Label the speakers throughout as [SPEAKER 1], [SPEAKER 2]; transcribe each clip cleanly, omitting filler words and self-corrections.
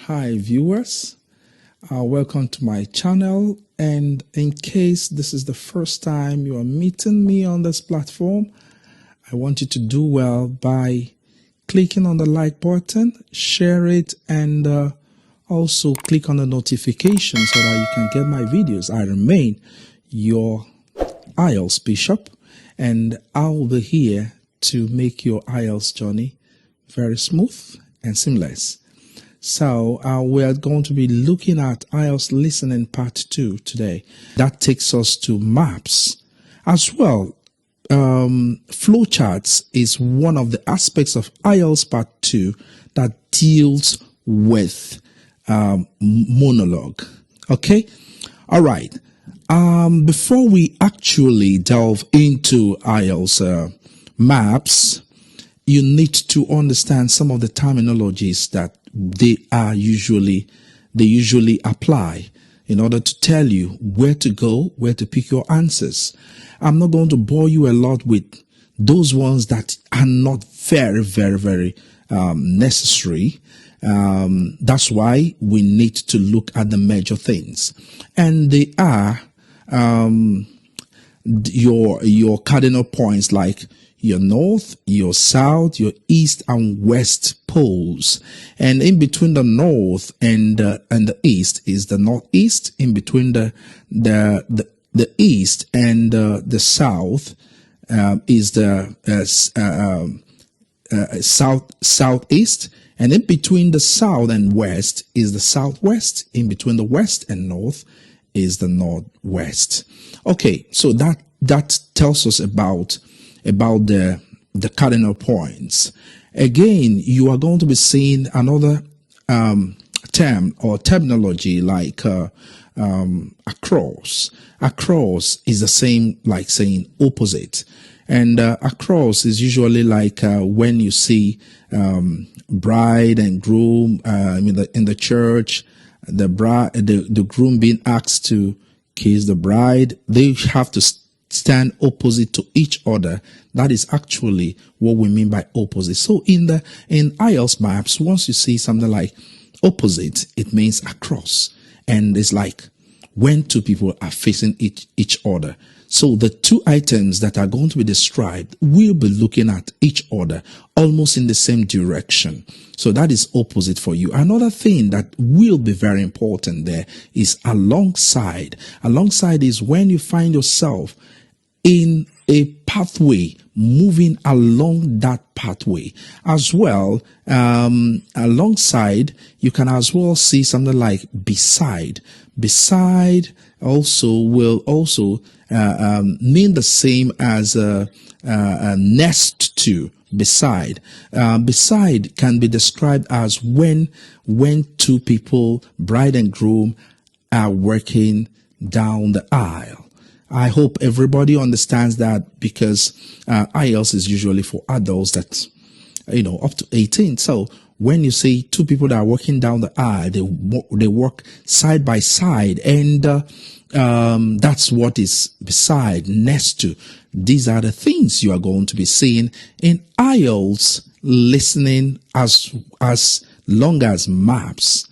[SPEAKER 1] Hi viewers, welcome to my channel, and in case this is the first time you are meeting me on this platform, I want you to do well by clicking on the like button, share it, and also click on the notification so that you can get my videos. I remain your Ielts Bishop, and I'll be here to make your Ielts journey very smooth and seamless. So we are going to be looking at Ielts listening part 2 today. That takes us to maps. As well, flowcharts is one of the aspects of Ielts part 2 that deals with monologue. Okay? All right. Before we actually delve into Ielts maps, you need to understand some of the terminologies that they usually apply in order to tell you where to go, where to pick your answers. I'm not going to bore you a lot with those ones that are not very necessary. That's why we need to look at the major things, and they are your cardinal points, like your north, your south, your east and west poles. And in between the north and the east is the northeast. In between the east and the south is the southeast. And in between the south and west is the southwest. In between the west and north is the northwest. Okay, so that tells us about the cardinal points. Again, you are going to be seeing another term or terminology like across. Across is the same like saying opposite, and across is usually like when you see bride and groom in the church, the groom being asked to kiss the bride. They have to stand opposite to each other. That is actually what we mean by opposite. So in Ielts maps, once you see something like opposite, it means across, and it's like when two people are facing each other. So the two items that are going to be described will be looking at each other almost in the same direction. So that is opposite for you. Another thing that will be very important there is alongside. Alongside is when you find yourself in a pathway, moving along that pathway. As well, alongside, you can as well see something like beside. Beside will also mean the same as next to. Beside. Beside can be described as when two people, bride and groom, are walking down the aisle. I hope everybody understands that, because Ielts is usually for adults that, up to 18. So when you see two people that are walking down the aisle, they walk side by side, and that's what is beside, next to. These are the things you are going to be seeing in Ielts listening as long as maps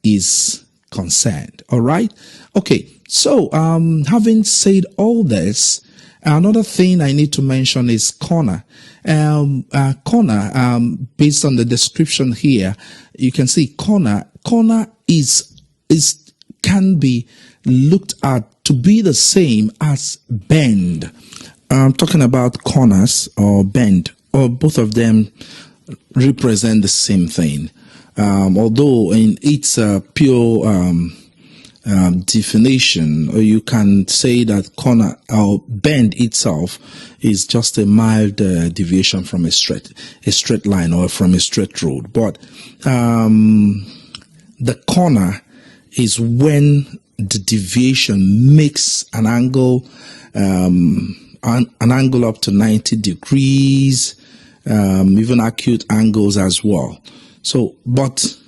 [SPEAKER 1] is concerned. All right. Okay. So, having said all this, another thing I need to mention is corner. Corner, based on the description here, you can see corner can be looked at to be the same as bend. I'm talking about corners or bend, or both of them represent the same thing. Although in its pure definition, or you can say that corner or bend itself is just a mild deviation from a straight line or from a straight road. But the corner is when the deviation makes an angle, an angle up to 90 degrees, even acute angles as well. So, but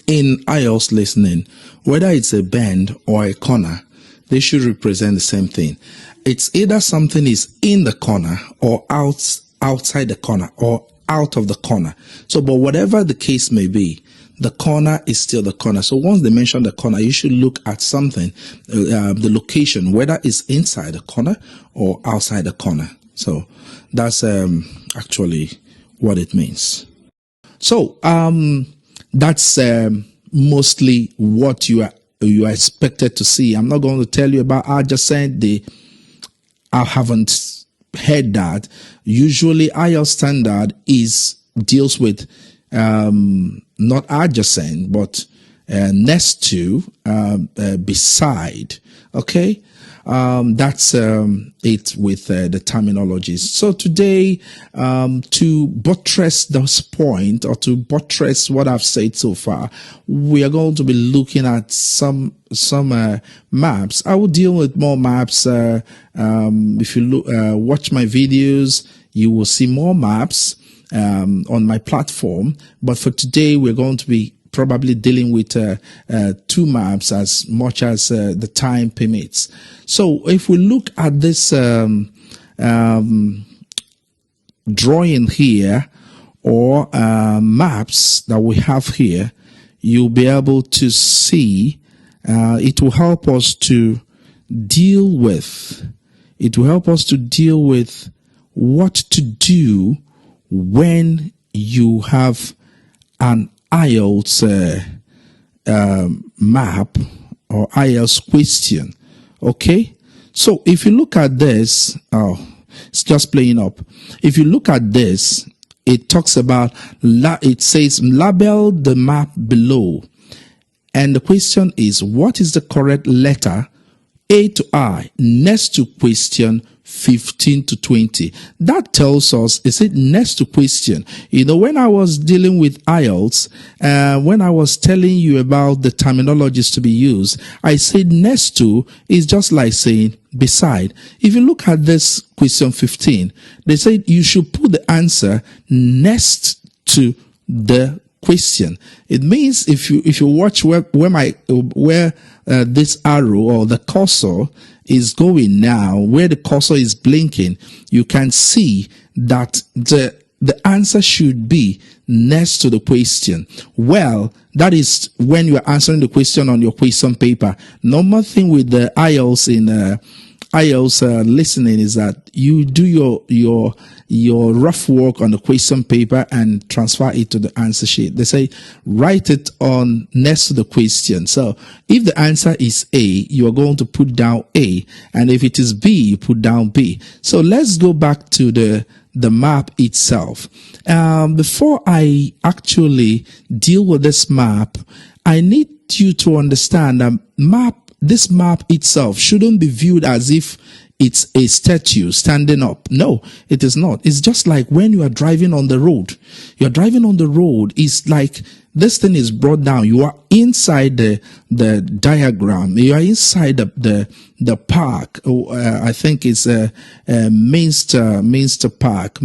[SPEAKER 1] in Ielts listening, whether it's a bend or a corner, they should represent the same thing. It's either something is in the corner or outside the corner or out of the corner. So, but whatever the case may be, the corner is still the corner. So once they mention the corner, you should look at something, the location, whether it's inside the corner or outside the corner. So that's actually what it means. So that's mostly what you are expected to see. I'm not going to tell you about adjacent. I haven't heard that. Usually IELTS standard deals with not adjacent, but next to, beside. Okay, that's it with the terminologies. So today, to buttress this point, or to buttress what I've said so far, we are going to be looking at some maps. I will deal with more maps. If you watch my videos, you will see more maps on my platform. But for today, we're going to be probably dealing with 2 maps as much as the time permits. So if we look at this drawing here, or maps that we have here, you'll be able to see it will help us to deal with what to do when you have an IELTS map or IELTS question. Okay, so if you look at this, it's just playing up. If you look at this, it talks about, it says label the map below, and the question is, what is the correct letter A to I next to question 15 to 20? That tells us, is it next to question? You know, when I was dealing with IELTS, when I was telling you about the terminologies to be used, I said next to is just like saying beside. If you look at this question 15, they said you should put the answer next to the question. It means if you watch where this arrow or the cursor is going now, where the cursor is blinking, you can see that the answer should be next to the question. Well, that is when you are answering the question on your question paper. Normal thing with the IELTS listening is that you do your rough work on the question paper and transfer it to the answer sheet. They say write it on next to the question. So if the answer is A, you are going to put down A, and if it is B, you put down B. So let's go back to the map itself. Before I actually deal with this map, I need you to understand that this map itself shouldn't be viewed as if it's a statue standing up. No, it is not. It's just like when you are driving on the road. You're driving on the road. It's like this thing is brought down. You are inside the diagram. You are inside the park. I think it's Minster Park.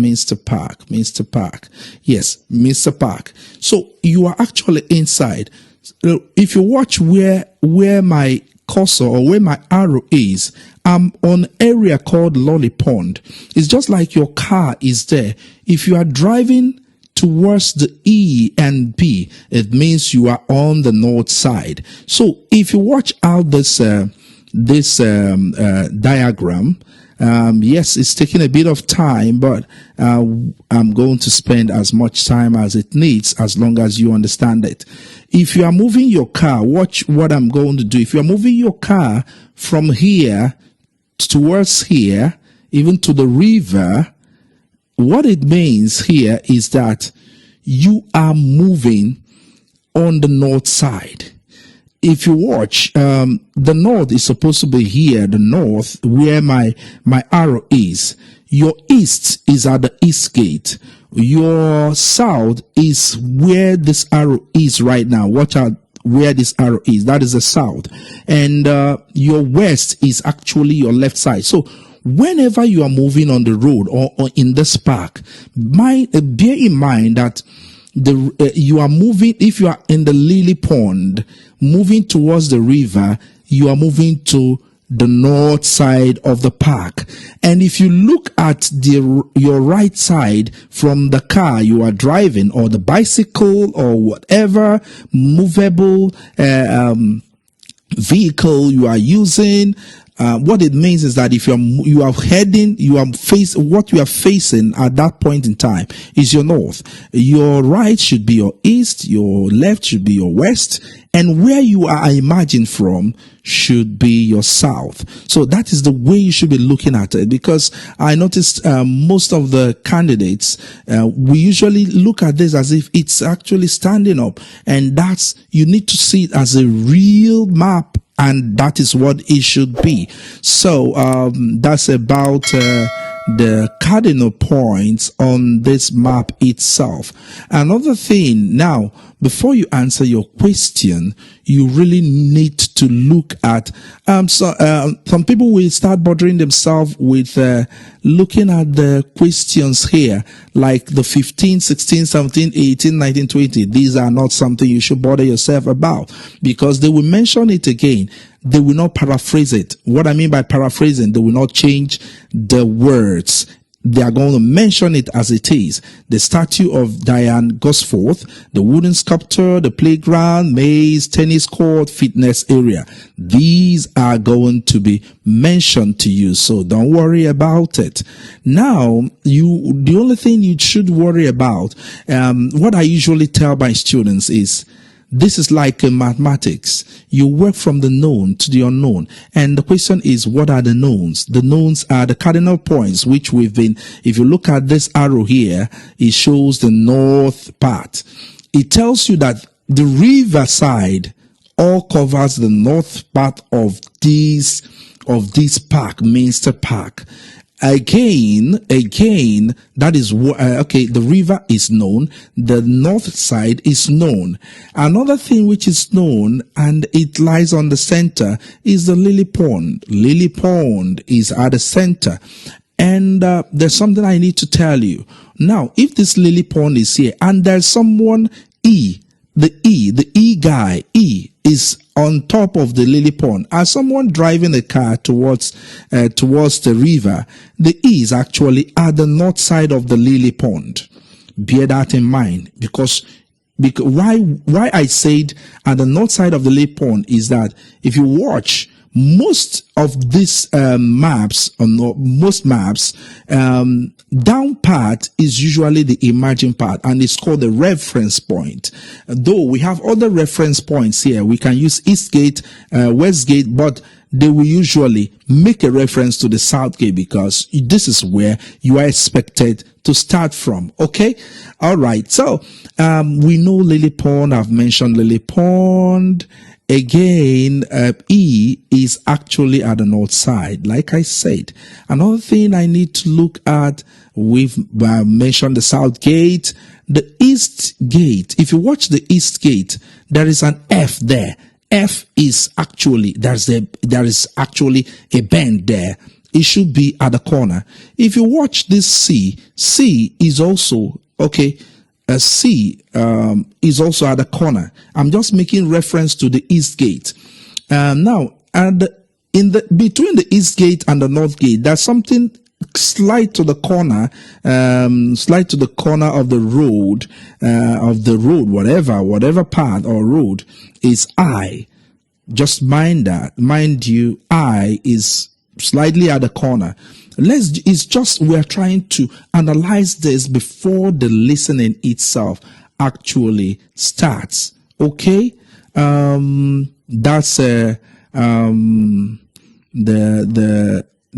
[SPEAKER 1] Yes, Minster Park. So you are actually inside. If you watch where my cursor or where my arrow is, I'm on an area called Lolly Pond. It's just like your car is there. If you are driving towards the E and B, it means you are on the north side. So if you watch out this diagram, yes, it's taking a bit of time, but I'm going to spend as much time as it needs, as long as you understand it. If you are moving your car, watch what I'm going to do. If you are moving your car from here towards here, even to the river, what it means here is that you are moving on the north side. If you watch, the north is supposed to be here, the north, where my arrow is. Your east is at the east gate. Your south is where this arrow is right now. Watch out where this arrow is. That is the south. And your west is actually your left side. So whenever you are moving on the road or in this park, bear in mind that you are moving, if you are in the Lily Pond, moving towards the river, you are moving to the north side of the park. And if you look at your right side from the car you are driving, or the bicycle, or whatever movable vehicle you are using, what it means is that if you are facing at that point in time is your north. Your right should be your east, your left should be your west, and where you are emerging from should be your south. So that is the way you should be looking at it, because I noticed most of the candidates, we usually look at this as if it's actually standing up, and you need to see it as a real map, and that is what it should be. So that's about the cardinal points on this map itself. Another thing, now, before you answer your question, you really need to look at some people will start bothering themselves with looking at the questions here, like the 15, 16, 17, 18, 19, 20. These are not something you should bother yourself about, because they will mention it again. They will not paraphrase it. What I mean by paraphrasing, they will not change the words. They are going to mention it as it is. The statue of Diane Gosforth, the wooden sculpture, the playground, maze, tennis court, fitness area. These are going to be mentioned to you, so don't worry about it. Now, the only thing you should worry about, what I usually tell my students is, this is like mathematics. You work from the known to the unknown. And the question is, what are the knowns? The knowns are the cardinal points, which if you look at this arrow here, it shows the north part. It tells you that the riverside all covers the north part of this park, Minster Park. Again, that is okay. The river is known. The north side is known. Another thing which is known, and it lies on the center, is the lily pond. Lily pond is at the center. And there's something I need to tell you. Now, if this lily pond is here, and there's someone the E guy is on top of the lily pond, as someone driving a car towards the river, the E is actually at the north side of the lily pond. Bear that in mind, because why I said at the north side of the lily pond is that if you watch most of these maps, or most maps, down part is usually the emerging part, and it's called the reference point. Though we have other reference points here, we can use East Gate, West Gate, but they will usually make a reference to the South Gate, because this is where you are expected to start from. Okay, all right. So we know Lily Pond. I've mentioned Lily Pond. Again, E is actually at the north side, like I said. Another thing I need to look at, we've mentioned the South Gate, the East Gate. If you watch the East Gate, there is an F there. F is actually, there is actually a bend there. It should be at the corner. If you watch this C is also, okay, C is also at the corner. I'm just making reference to the East Gate. Now, between the East Gate and the North Gate, there's something slight to the corner of the road, whatever path or road is I. Just mind that. Mind you, I is slightly at the corner. We're trying to analyze this before the listening itself actually starts. Okay? That's the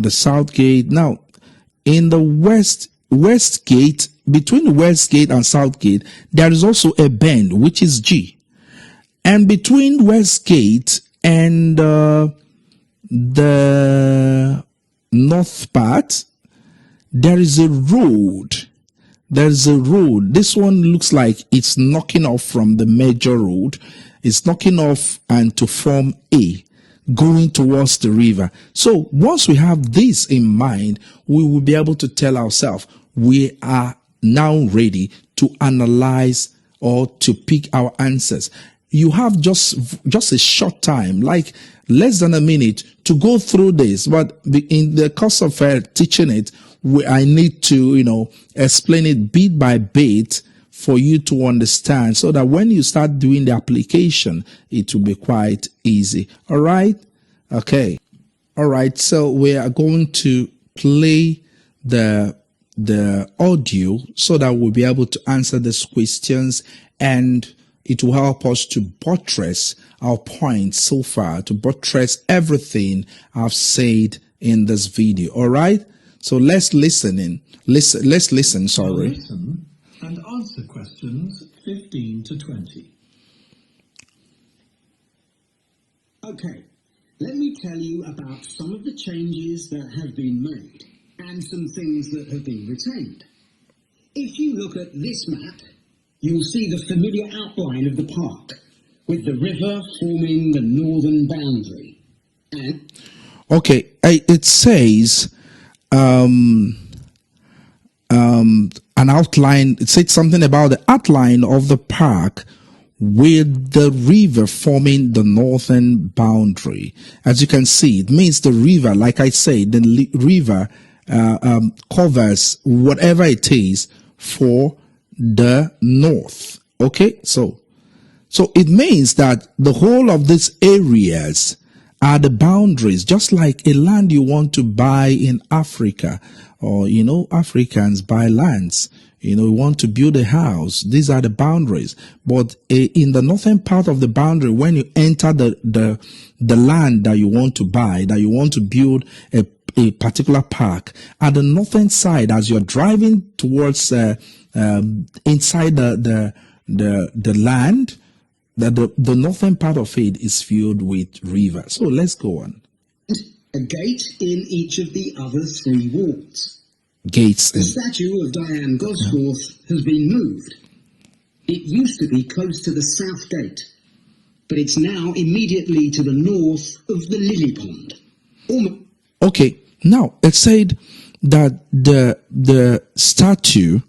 [SPEAKER 1] South Gate. Now, in the West Gate, between the West Gate and South Gate, there is also a bend, which is G. And between West Gate and the north part, there is a road. This one looks like it's knocking off from the major road. It's knocking off and to form A, going towards the river. So once we have this in mind, we will be able to tell ourselves we are now ready to analyze or to pick our answers. you have just a short time, like less than a minute, to go through this. But in the course of teaching it, I need to, explain it bit by bit for you to understand, so that when you start doing the application, it will be quite easy. All right? Okay. All right. So we are going to play the audio so that we'll be able to answer these questions, and it will help us to buttress our points so far, to buttress everything I've said in this video. All right? So let's listen. Sorry.
[SPEAKER 2] Listen and answer questions 15 to 20.
[SPEAKER 3] Okay, let me tell you about some of the changes that have been made and some things that have been retained. If you look at this map, you'll see the familiar outline of the park, with the river forming the northern boundary. And
[SPEAKER 1] okay, it says an outline. It said something about the outline of the park with the river forming the northern boundary. As you can see, it means the river, like I said, the river covers whatever it is for the north. Okay, so it means that the whole of these areas are the boundaries, just like a land you want to buy in Africa, or Africans buy lands. You want to build a house. These are the boundaries. But in the northern part of the boundary, when you enter the land that you want to buy, that you want to build a particular park, at the northern side, as you're driving towards inside the land, the northern part of it is filled with river. So let's go on.
[SPEAKER 3] a gate in each of the other three walls.
[SPEAKER 1] Gates.
[SPEAKER 3] The statue of Diane Gosforth has been moved. It used to be close to the south gate, but it's now immediately to the north of the lily pond.
[SPEAKER 1] Okay, now it said that the statue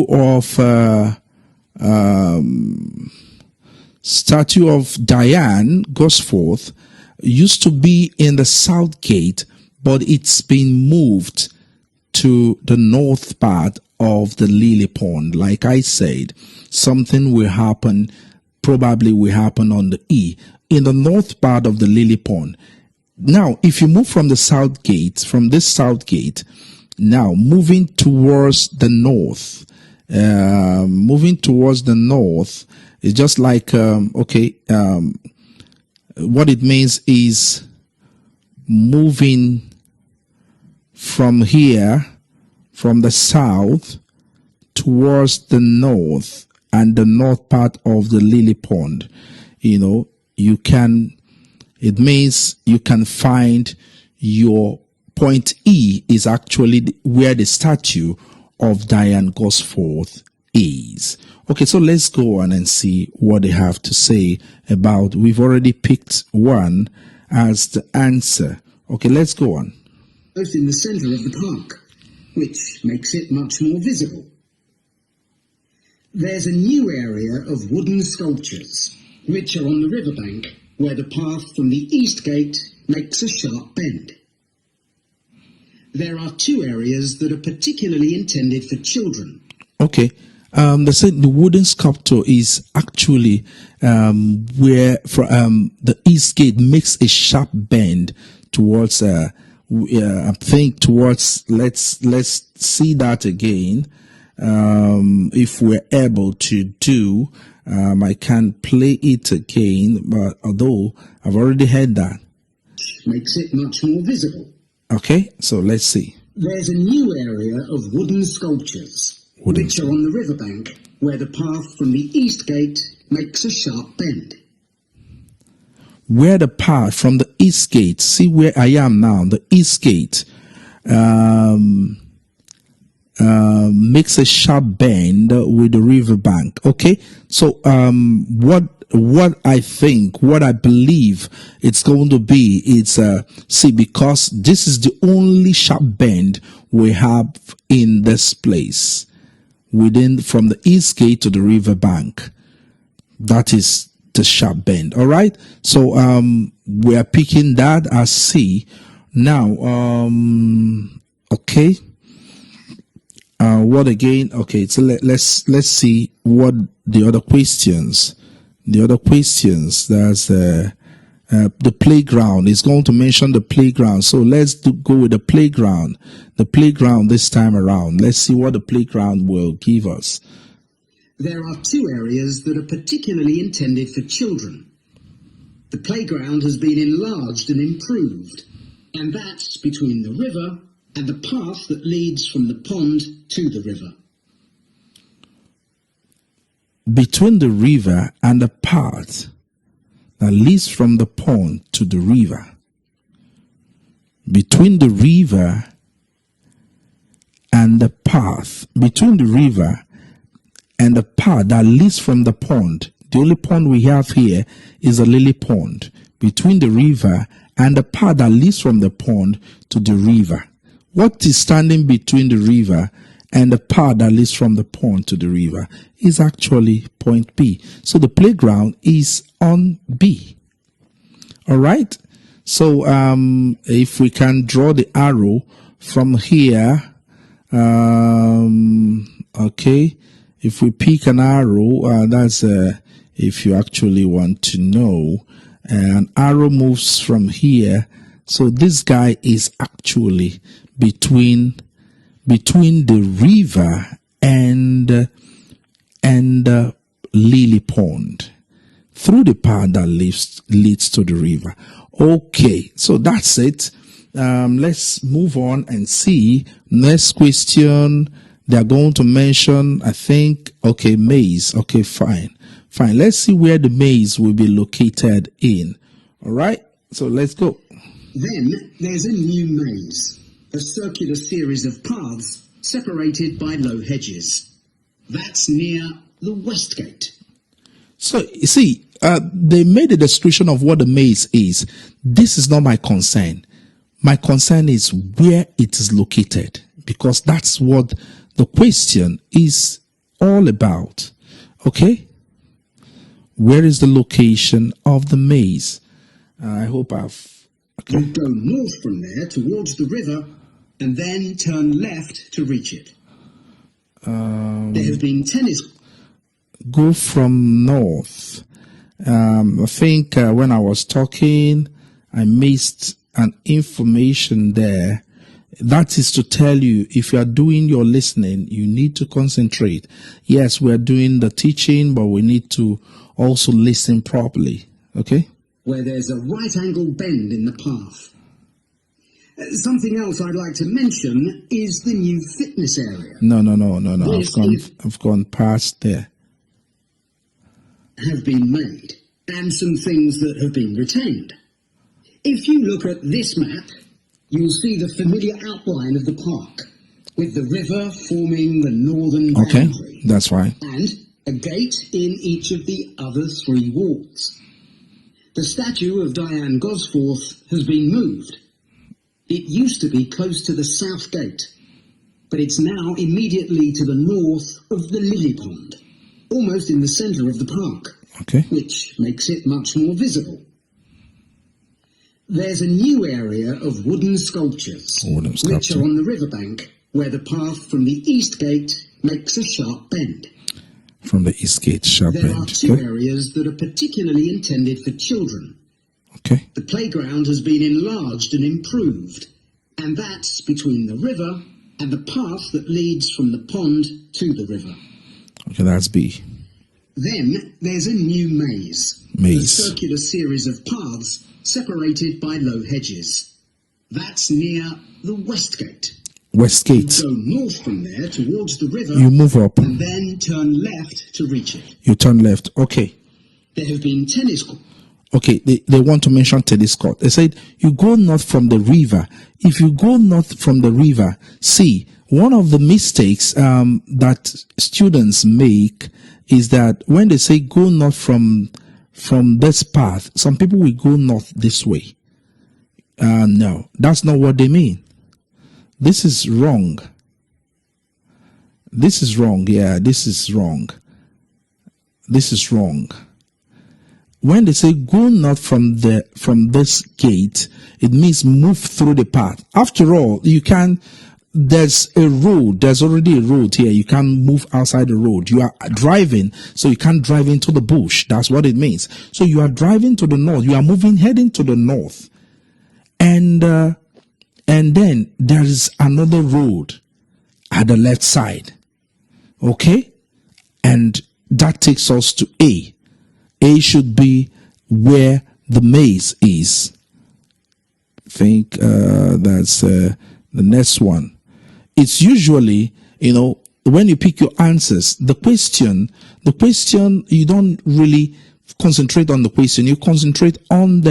[SPEAKER 1] of Diane Gosforth used to be in the south gate, but it's been moved to the north part of the lily pond. Like I said, something will happen, probably will happen on the E, in the north part of the lily pond. Now, if you move from the south gate, from this south gate, now moving towards the north, is just like, what it means is moving from here, from the south towards the north and the north part of the lily pond. It means you can find your point E is actually where the statue of Diane Gosforth is. Okay, so let's go on and see what they have to say about, we've already picked one as the answer. Okay, let's go on.
[SPEAKER 3] Both in the centre of the park, which makes it much more visible. There's a new area of wooden sculptures, which are on the riverbank, where the path from the east gate makes a sharp bend. There are two areas that are particularly intended for children.
[SPEAKER 1] Okay. They said the wooden sculpture is actually where the east gate makes a sharp bend towards I think towards, let's see that again. If we're able to do, I can play it again, but although I've already heard that.
[SPEAKER 3] Makes it much more visible.
[SPEAKER 1] Okay, so let's see.
[SPEAKER 3] There's a new area of wooden sculptures, which are on the riverbank, where the path from the east gate makes a sharp bend.
[SPEAKER 1] Where the path from the east gate, see where I am now, the east gate, makes a sharp bend with the riverbank. Okay, so what I believe it's going to be, it's because this is the only sharp bend we have in this place, from the east gate to the riverbank. That is the sharp bend. All right. So we are picking that as C. Now, okay. What again? Okay. So let's see what the other questions. The other questions. That's the playground. Is going to mention the playground. So let's go with the playground. The playground this time around. Let's see what the playground will give us.
[SPEAKER 3] There are two areas that are particularly intended for children. The playground has been enlarged and improved, and that's between the river and the path that leads from the pond to the river.
[SPEAKER 1] Between the river and the path that leads from the pond to the river. Between the river and the path, between the river and the path that leads from the pond. The only pond we have here is a lily pond. Between the river and the path that leads from the pond to the river. What is standing between the river and the path that leads from the pond to the river is actually point B. So the playground is on B. All right. So if we can draw the arrow from here, okay. If we pick an arrow, that's if you actually want to know, an arrow moves from here. So this guy is actually between the river and Lily Pond, through the path that leads to the river. Okay, so that's it. Let's move on and see next question. They're going to mention, I think, okay, maze. Okay, fine. Let's see where the maze will be located in. All right, so let's go.
[SPEAKER 3] Then there's a new maze, a circular series of paths separated by low hedges. That's near the west gate.
[SPEAKER 1] So, you see, they made a description of what the maze is. This is not my concern. My concern is where it is located, because that's what the question is all about. Okay? Where is the location of the maze? I hope I've... Okay.
[SPEAKER 3] You go north from there towards the river and then turn left to reach it. There have been tennis...
[SPEAKER 1] Go from north. I think when I was talking, I missed an information there. That is to tell you, if you are doing your listening, you need to concentrate. Yes, we are doing the teaching, but we need to also listen properly. Okay?
[SPEAKER 3] Where there's a right angle bend in the path. Something else I'd like to mention is the new fitness area.
[SPEAKER 1] No. I've gone past there.
[SPEAKER 3] Have been made, and some things that have been retained. If you look at this map, you'll see the familiar outline of the park, with the river forming the northern boundary.
[SPEAKER 1] Okay, that's right.
[SPEAKER 3] And a gate in each of the other three walls. The statue of Diane Gosforth has been moved. It used to be close to the south gate, but it's now immediately to the north of the lily pond, almost in the centre of the park,
[SPEAKER 1] okay,
[SPEAKER 3] which makes it much more visible. There's a new area of wooden sculptures, which are on the riverbank, where the path from the east gate makes a sharp bend.
[SPEAKER 1] From the east gate, sharp bend.
[SPEAKER 3] There are two areas that are particularly intended for children.
[SPEAKER 1] Okay.
[SPEAKER 3] The playground has been enlarged and improved, and that's between the river and the path that leads from the pond to the river.
[SPEAKER 1] Okay, that's B.
[SPEAKER 3] Then there's a new maze. A circular series of paths separated by low hedges. That's near the west gate.
[SPEAKER 1] West gate.
[SPEAKER 3] You go north from there towards the river.
[SPEAKER 1] You move up.
[SPEAKER 3] And then turn left to reach it.
[SPEAKER 1] You turn left. Okay.
[SPEAKER 3] There have been tennis courts.
[SPEAKER 1] Okay, they want to mention tennis court. They said, you go north from the river. If you go north from the river, see, one of the mistakes that students make is that when they say go north from this path, some people will go north this way. No, that's not what they mean. This is wrong. This is wrong. Yeah, this is wrong. This is wrong. when they say go not from this gate, it means move through the path. After all, there's a road, there's already a road here. You can't move outside the road. You are driving, so you can't drive into the bush. That's what it means. So you are driving to the north. You are heading to the north. And then there is another road at the left side. Okay? And that takes us to A. A should be where the maze is. I think that's the next one. It's usually, when you pick your answers, the question, you don't really concentrate on the question. You concentrate on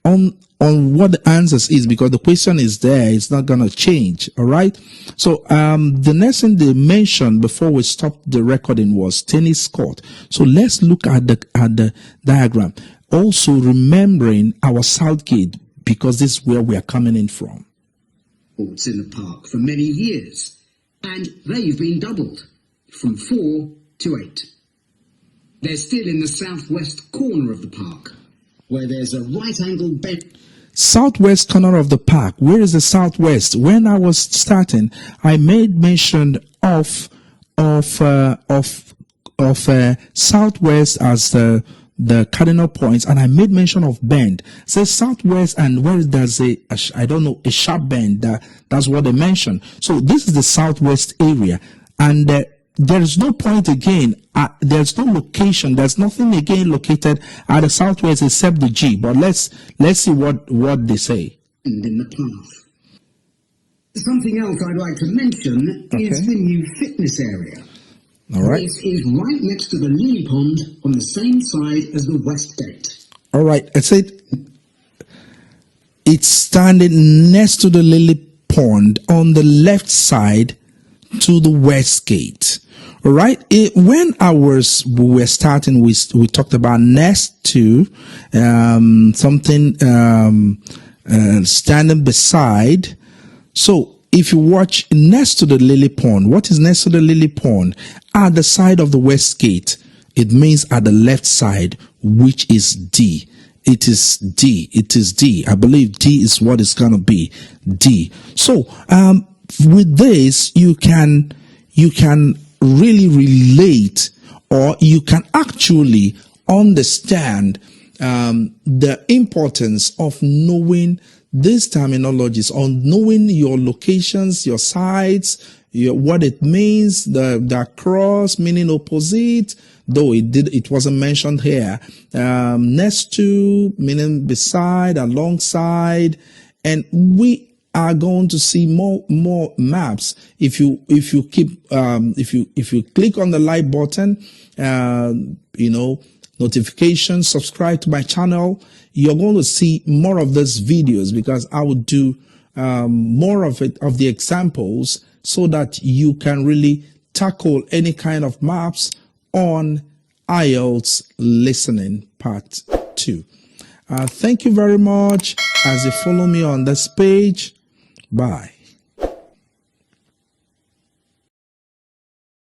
[SPEAKER 1] what the answers is, because the question is there. It's not going to change. All right. So, the next thing they mentioned before we stopped the recording was tennis court. So let's look at the diagram. Also remembering our south gate, because this is where we are coming in from.
[SPEAKER 3] Courts in the park for many years, and they've been doubled from 4 to 8. They're still in the southwest corner of the park, where there's a right-angled bend.
[SPEAKER 1] Southwest corner of the park. Where is the southwest? When I was starting, I made mention of southwest as the cardinal points, and I made mention of bend. Say southwest, and where there's a sharp bend. That's what they mentioned. So this is the southwest area, and there is no point again. There's no location. There's nothing again located at the southwest except the G. But let's see what they say.
[SPEAKER 3] In the path. Something else I'd like to mention is the new fitness area.
[SPEAKER 1] All right.
[SPEAKER 3] This is right next to the lily pond on the same side as the west gate.
[SPEAKER 1] All right. I said it's standing next to the lily pond on the left side to the west gate. All right. When we were starting, we talked about next to something standing beside. So if you watch next to the lily pond, what is next to the lily pond? At the side of the west gate, it means at the left side, which is D. It is D. It is D. I believe D is what it's going to be. D. So, with this, you can really relate, or you can actually understand the importance of knowing these terminologies, on knowing your locations, your sites, what it means, the cross meaning opposite, though it wasn't mentioned here. Next to meaning beside, alongside, and we are going to see more maps if you keep if you click on the like button, notifications, subscribe to my channel. You're going to see more of these videos, because I will do more of the examples, so that you can really tackle any kind of maps on Ielts listening part 2. Thank you very much as you follow me on this page. Bye.